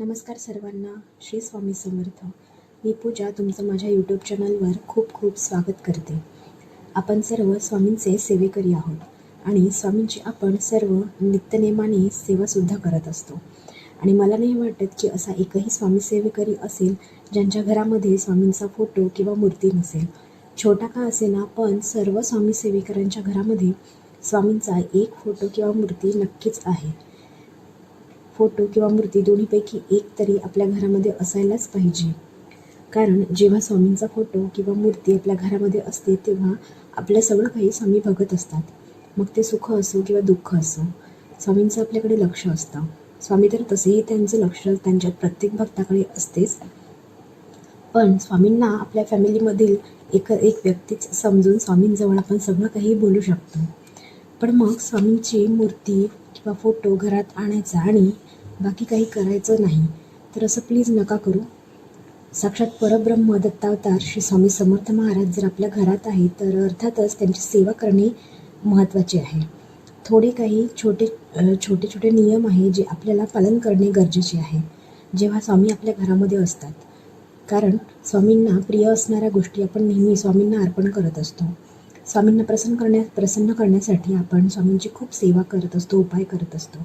नमस्कार सर्वांना. श्री स्वामी समर्थ. मी पूजा तुमचं माझ्या यूट्यूब चॅनलवर खूप खूप स्वागत करते. आपण सर्व स्वामींचे सेवेकरी आहोत आणि स्वामींची आपण सर्व नित्यनेमाने सेवासुद्धा करत असतो. आणि मला नाही वाटत की असा एकही स्वामी सेवेकरी असेल ज्यांच्या घरामध्ये स्वामींचा फोटो किंवा मूर्ती नसेल. छोटा का असेना, पण सर्व स्वामी सेवेकरांच्या घरामध्ये स्वामींचा एक फोटो किंवा मूर्ती नक्कीच आहे. फोटो किंवा मूर्ती दोन्हीपैकी एक तरी आपल्या घरामध्ये असायलाच पाहिजे. कारण जेव्हा स्वामींचा फोटो किंवा मूर्ती आपल्या घरामध्ये असते तेव्हा आपलं सगळं काही स्वामी बघत असतात. मग ते सुख असो किंवा दुःख असो, स्वामींचं आपल्याकडे लक्ष असतं. स्वामी तर तसेही त्यांचं लक्ष त्यांच्या प्रत्येक भक्ताकडे असतेच. पण स्वामींना आपल्या फॅमिलीमधील एक व्यक्तीच समजून स्वामींजवळ आपण सगळं काही बोलू शकतो. पण मग स्वामींची मूर्ती किंवा फोटो घरात आणायचा आणि बाकी काही करायचं नाही, तर असं प्लीज नका करू. साक्षात परब्रह्म दत्तावतार श्री स्वामी समर्थ महाराज जर आपल्या घरात आहे तर अर्थातच त्यांची सेवा करणे महत्त्वाचे आहे. थोडे काही छोटे छोटे नियम आहे जे आपल्याला पालन करणे गरजेचे आहे जेव्हा स्वामी आपल्या घरामध्ये असतात. कारण स्वामींना प्रिय असणाऱ्या गोष्टी आपण नेहमी स्वामींना अर्पण करत असतो. स्वामींना प्रसन्न करण्यासाठी आपण स्वामींची खूप सेवा करत असतो, उपाय करत असतो.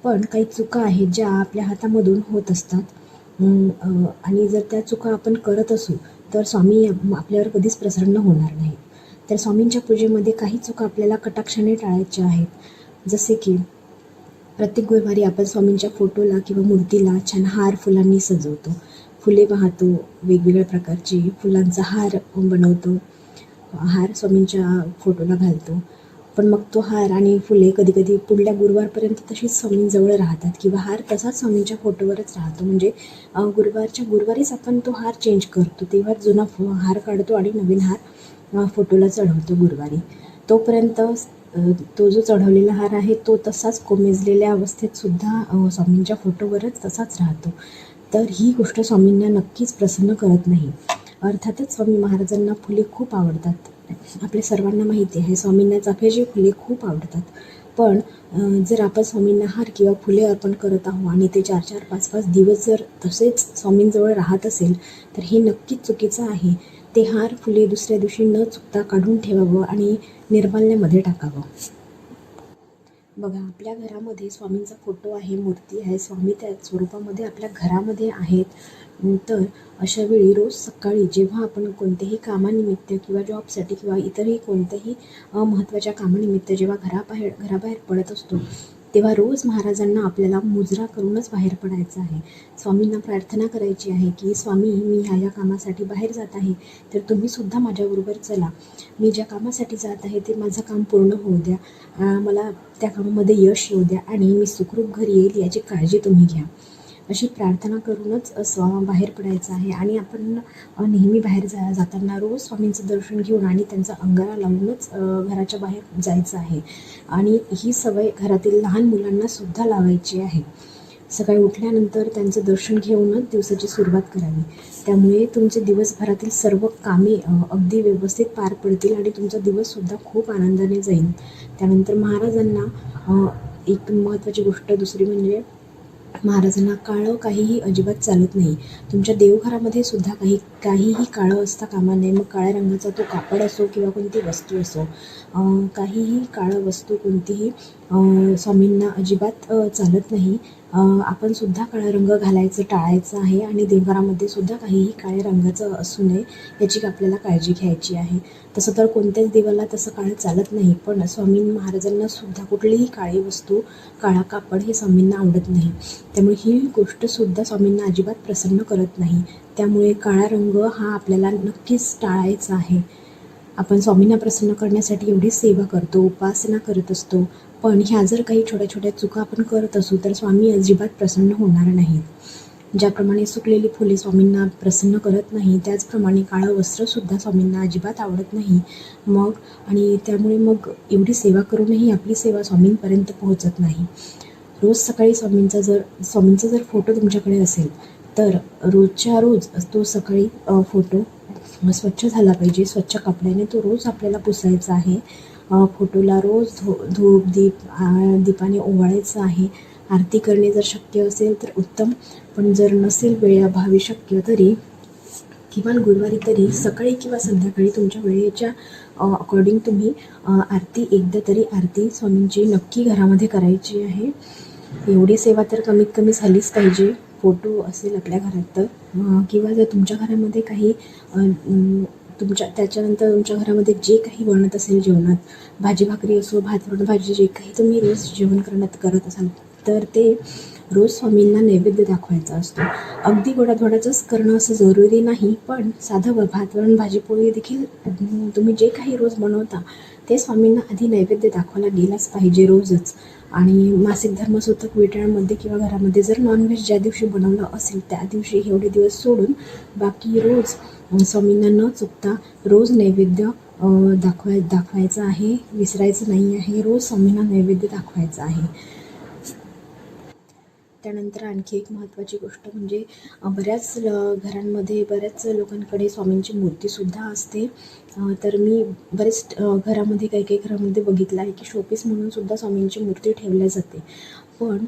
पण काही चुका आहेत ज्या आपल्या हातामधून होत असतात आणि जर त्या चुका आपण करत असू तर स्वामी आपल्यावर कधीच प्रसन्न होणार नाही. तर स्वामींच्या पूजेमध्ये काही चुका आपल्याला कटाक्षाने टाळायच्या आहेत. जसे की प्रत्येक गुरुवारी आपण स्वामींच्या फोटोला किंवा मूर्तीला छान हार फुलांनी सजवतो, फुले वाहतो, वेगवेगळ्या प्रकारचे फुलांचा हार बनवतो, हार स्वामींच्या फोटोला घालतो. पण मग तो हार आणि फुले कधी कधी पुढल्या गुरुवारपर्यंत तशीच स्वामींजवळ राहतात किंवा हार तसाच स्वामींच्या फोटोवरच राहतो. म्हणजे गुरुवारीच आपण तो हार चेंज करतो, तेव्हा जुना हार काढतो आणि नवीन हार फोटोला चढवतो गुरुवारी. तोपर्यंत तो जो चढवलेला हार आहे तो तसाच कोमेजलेल्या अवस्थेत सुद्धा स्वामींच्या फोटोवरच तसाच राहतो. तर ही गोष्ट स्वामींना नक्कीच प्रसन्न करत नाही. अर्थातच स्वामी महाराजांना फुले खूप आवडतात. आपल्या सर्वांना माहिती आहे स्वामींना चाफ्याची फुले खूप आवडतात. पण जर आपण स्वामींना हार किंवा फुले अर्पण करत आहोत आणि ते 4-4, 5-5 दिवस जर तसेच स्वामींजवळ राहत असेल तर हे नक्कीच चुकीचं आहे. ते हार फुले दुसऱ्या दिवशी न चुकता काढून ठेवावं आणि निर्माल्यामध्ये टाकावं. बघा, आपल्या घरामध्ये स्वामींचा फोटो आहे, मूर्ती आहे, स्वामी त्या स्वरूपामध्ये आपल्या घरामध्ये आहेत. तर अशा वेळी रोज सकाळी जेव्हा आपण कोणत्याही कामानिमित्त किंवा जॉबसाठी किंवा इतरही कोणत्याही महत्त्वाच्या कामानिमित्त जेव्हा घराबाहेर पडत असतो तेव्हा रोज महाराजांना आपल्याला मुजरा करूनच बाहेर पडायचं आहे. स्वामींना प्रार्थना करायची आहे की स्वामी, मी ह्या कामासाठी बाहेर जात आहे, तर तुम्हीसुद्धा माझ्याबरोबर चला. मी ज्या कामासाठी जात आहे ते माझं काम पूर्ण होऊ द्या, मला त्या कामामध्ये यश येऊ द्या आणि मी सुखरूप घरी येईल याची काळजी तुम्ही घ्या. अशी प्रार्थना करूनच बाहेर पडायचं आहे. आणि आपण नेहमी बाहेर जाताना रोज स्वामींचं दर्शन घेऊन आणि त्यांचा अंगारा लावूनच घराच्या बाहेर जायचं आहे. आणि ही सवय घरातील लहान मुलांना सुद्धा लावायची आहे. सकाळी उठल्यानंतर त्यांचं दर्शन घेऊनच दिवसाची सुरुवात करावी. त्यामुळे तुमचे दिवसभरातील सर्व कामे अगदी व्यवस्थित पार पडतील आणि तुमचा दिवससुद्धा खूप आनंदाने जाईल. त्यानंतर महाराजांना एक महत्त्वाची गोष्ट दुसरी म्हणजे महाराजांना काळं काहीही अजिबात चालत नाही. तुमच्या देवघरामध्ये सुद्धा काहीही काळं असता कामा नये. मग काळ्या रंगाचा तो कापड असो किंवा कोणती वस्तू असो, काहीही काळं वस्तू कोणतीही स्वामींना अजिबात चालत नाही. आपण सुद्धा काळा रंग घालायचं टाळायचं आहे आणि देवघरामध्ये सुद्धा काहीही काळ्या रंगाचं असू नये याची आपल्याला काळजी घ्यायची आहे. तसं तर कोणत्याच देवाला तसं काळं चालत नाही, पण स्वामी महाराजांना सुद्धा कुठलीही काळी वस्तू, काळा कापड हे स्वामींना आवडत नाही. त्यामुळे ही गोष्टसुद्धा स्वामींना अजिबात प्रसन्न करत नाही. त्यामुळे काळा रंग हा आपल्याला नक्कीच टाळायचा आहे. आपण स्वामींना प्रसन्न करण्यासाठी एवढी सेवा करतो, उपासना करत असतो, पण ह्या जर काही छोट्या छोट्या चुका आपण करत असू तर स्वामी अजिबात प्रसन्न होणार नाहीत. ज्याप्रमाणे सुकलेली फुले स्वामींना प्रसन्न करत नाही, त्याचप्रमाणे काळं वस्त्रसुद्धा स्वामींना अजिबात आवडत नाही. आणि त्यामुळे मग एवढी सेवा करूनही आपली सेवा स्वामींपर्यंत पोहोचत नाही. रोज सकाळी स्वामींचा जर फोटो तुमच्याकडे असेल तर रोजच्या रोज तो सकाळी फोटो स्वच्छ झाला पाहिजे. स्वच्छ कपड्याने तो रोज आपल्याला पुसायचा आहे. फोटोला रोज दीपाने ओवाळायचं आहे आरती करणे जर शक्य असेल तर उत्तम, पण जर नसेल वेळेअभावी शक्य तरी किमान गुरुवारी तरी सकाळी किंवा संध्याकाळी तुमच्या वेळेच्या अकॉर्डिंग तुम्ही आरती एकदा तरी आरती स्वामींची नक्की घरामध्ये करायची आहे. एवढी सेवा तर कमीत कमी झालीच पाहिजे. फोटो असेल आपल्या घरात तर किंवा जर तुमच्या घरामध्ये काही त्याच्यानंतर तुमच्या घरामध्ये जे काही बनत असेल जेवणात, भाजी भाकरी असो, भात वरण भाजी, जे काही तुम्ही रोज जेवण करत असाल तर ते रोज स्वामींना नैवेद्य दाखवायचा असतो. अगदी गोडाधोडाचंच करणं असं जरुरी नाही, पण साधं भात वरण भाजी पोळी देखील तुम्ही जे काही रोज बनवता ते स्वामींना आधी नैवेद्य दाखवायला गेलाच पाहिजे रोजच. आणि मासिक धर्मसूतक विटाळमध्ये किंवा घरामध्ये जर नॉनव्हेज ज्या दिवशी बनवलं असेल त्या दिवशी एवढे दिवस सोडून बाकी रोज स्वामींना न चुकता रोज नैवेद्य दाखवायचं आहे. विसरायचं नाही आहे. रोज स्वामींना नैवेद्य दाखवायचं आहे. त्यानंतर आणखी एक महत्त्वाची गोष्ट म्हणजे बऱ्याच घरांमध्ये बऱ्याच लोकांकडे स्वामींची मूर्तीसुद्धा असते. तर मी बरेच घरामध्ये काही घरामध्ये बघितलं आहे की शोपीस म्हणूनसुद्धा स्वामींची मूर्ती ठेवल्या जाते. पण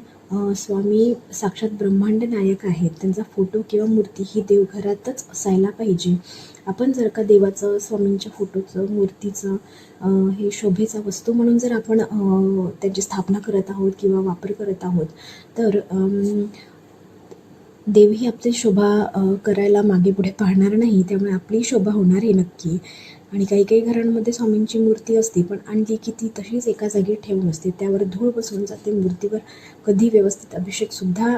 स्वामी साक्षात ब्रह्मांड नायक आहेत. त्यांचा फोटो किंवा मूर्ती ही देवघरातच असायला पाहिजे. आपण जर का देवाचं, स्वामींच्या फोटोचं, मूर्तीचं हे शोभेचा वस्तू म्हणून जर आपण त्याची स्थापना करत आहोत किंवा वापर करत आहोत तर देवही आपली शोभा करायला मागे पुढे पाहणार नाही. त्यामुळे आपली शोभा होणार आहे नक्की. आणि काही घरांमध्ये स्वामींची मूर्ती असते पण आणली की ती तशीच एका जागी ठेवून असते. त्यावर धूळ बसून जाते. मूर्तीवर कधी व्यवस्थित अभिषेकसुद्धा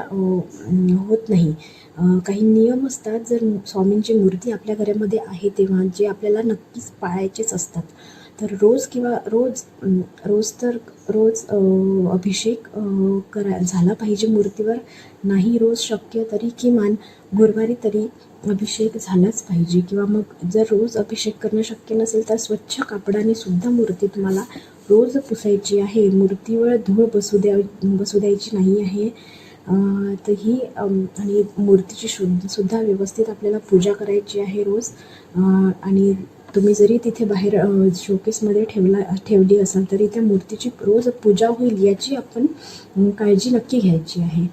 होत नाही. काही नियम असतात. जर स्वामींची मूर्ती आपल्या घरामध्ये आहे तेव्हा जे आपल्याला नक्कीच पाळायचेच असतात. तर रोज अभिषेक झाला पाहिजे मूर्तीवर. नाही रोज शक्य तरी किमान गुरुवारी तरी अभिषेक झालाच पाहिजे. किंवा मग जर रोज अभिषेक करणं शक्य नसेल तर स्वच्छ कापडाने सुद्धा मूर्ती तुम्हाला रोज पुसायची आहे. मूर्तीवर धूळ बसू द्यायची नाही आहे. तर ही आणि मूर्तीची सुद्धा व्यवस्थित आपल्याला पूजा करायची आहे रोज. आणि तुम्ही जरी तिथे बाहेर शोकेसमध्ये ठेवली असाल तरी त्या मूर्तीची रोज पूजा होईल याची आपण काळजी नक्की घ्यायची आहे.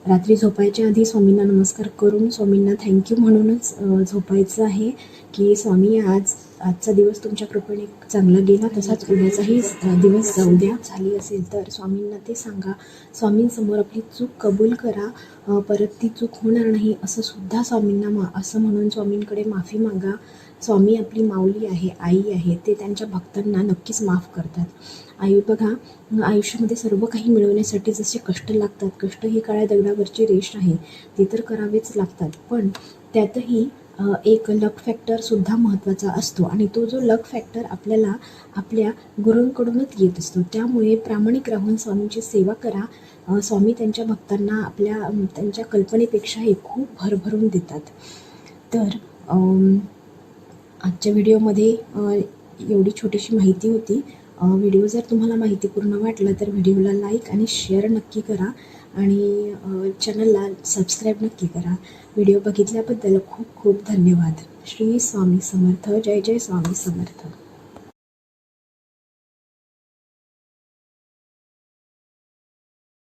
रात्री झोपायच्या आधी स्वामींना नमस्कार करून स्वामींना थँक्यू म्हणूनच झोपायचं आहे की स्वामी आजचा दिवस तुमच्या कृपेने चांगला गेला, तसाच उद्याचाही दिवस जाऊ द्या. झाली असेल तर स्वामींना ते सांगा. स्वामींसमोर आपली चूक कबूल करा. परत ती चूक होणार नाही असं सुद्धा स्वामींना असं म्हणून स्वामींकडे माफी मागा. स्वामी आपली माऊली आहे, आई आहे. ते त्यांच्या भक्तांना नक्कीच माफ करतात. बघा, आयुष्यामध्ये सर्व काही मिळवण्यासाठी जसे कष्ट लागतात, कष्ट ही काळ्या दगडावरची रेष आहे, ते तर करावेच लागतात. पण त्यातही एक लक फॅक्टरसुद्धा महत्त्वाचा असतो आणि तो जो लक फॅक्टर आपल्याला आपल्या गुरूंकडूनच येत असतो. त्यामुळे प्रामाणिक राहून स्वामींची सेवा करा. स्वामी त्यांच्या भक्तांना त्यांच्या कल्पनेपेक्षाही खूप भरभरून देतात. तर आजच्या व्हिडिओमध्ये एवढी छोटीशी माहिती होती. व्हिडिओ जर तुम्हाला माहितीपूर्ण वाटला तर व्हिडिओला लाईक आणि शेअर नक्की करा आणि चॅनलला सबस्क्राईब नक्की करा. व्हिडिओ बघितल्याबद्दल खूप खूप धन्यवाद. श्री स्वामी समर्थ. जय जय स्वामी समर्थ.